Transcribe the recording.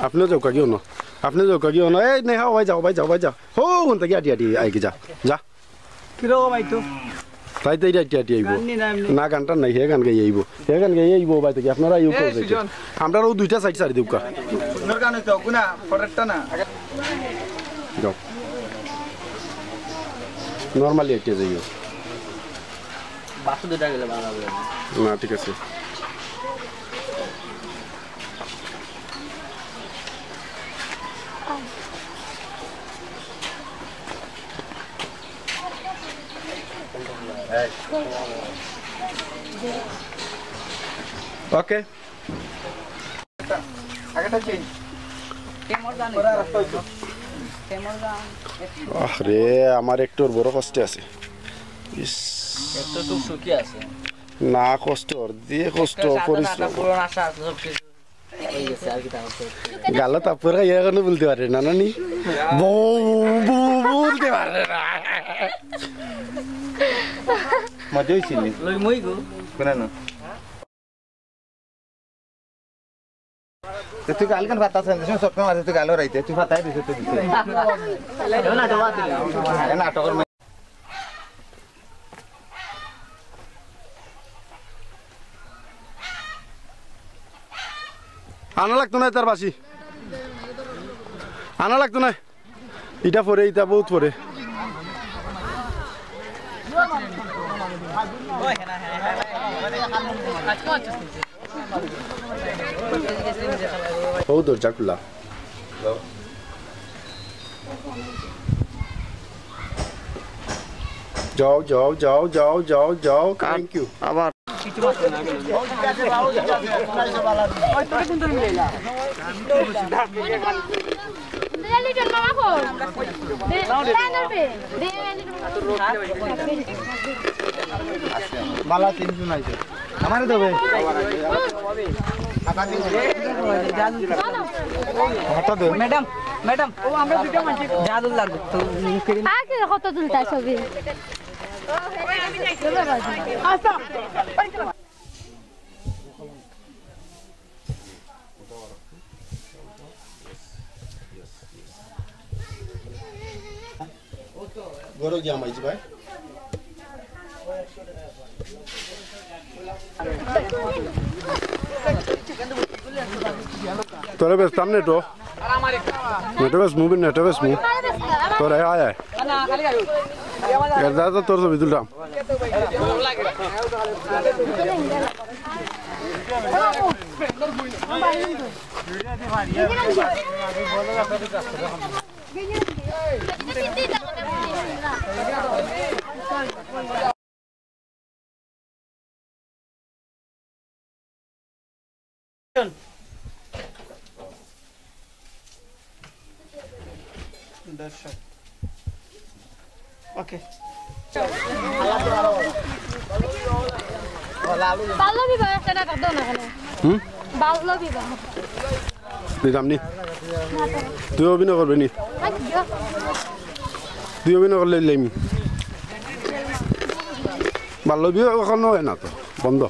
আপনি যাও কাগিও না আপনি যাও কাগিও না এই নেহা ভাই যাও হো কোনটা কি আটি আইকে যা কি রো ভাই তো তাই তাই আটি আইবো না গানটা নাই হে গান গাই আইবো হে গান গাই আইবো ভাই থেকে আপনারা ইউ করতে আমরাও দুইটা সাইড সারি দেউকা সুন্দর গান তো গুনা ফরেটটা না যাও নরমালি আটি যাইও বাসু দুটা গেলে ভালো হবে না ঠিক আছে ওকে আগেটা চেঞ্জ আরে আমার একটু বড় কষ্ট আছে ইস একটু তো সুখী আছে না কষ্ট দিয়ে কষ্ট পরিশ্রম পুরো আশা আছে সব কিছু হয়ে গেছে আর কি তাহলে গালা তারপরে এখানে বলতে পারে না নানি বলতে পারে না মজা হইছিল লই মই গো কোনা না তুই গালকান ভাত আছে না সব সময় তুই গালো রাইতে তুই ভাতাই দিছ তুই দিছ না তো বাদ দিলাম নাটকের আনা লাগতো না তার বাসি আনা লাগতো না এটা পরে এটা বহুত পরে ও দরজা খোলা যাও থ্যাংক ইউ আবার মালা তিনজন আইছে আমারে দেবে ম্যাডাম ম্যাডাম ও আমরা দুটো মানুষ জাদুল লাগবে তো আগে কত দুলটা ছবি গরো গিয়া মাইজ ভাই তোরে বেস্তাম নেটো নেটো বেস মু তোরে আয় এর দাদা তোর ছবি তুললাম দর্শক ওকে বাল্য বিবাহ একটা টাকা দাও না কেন বাল্য বিবাহ দিতাম নি তুই অভিনয় করবি নি তুই অভিনয় করলে লাইম বাল্য বিবাহ এখন হয় না তো বন্ধ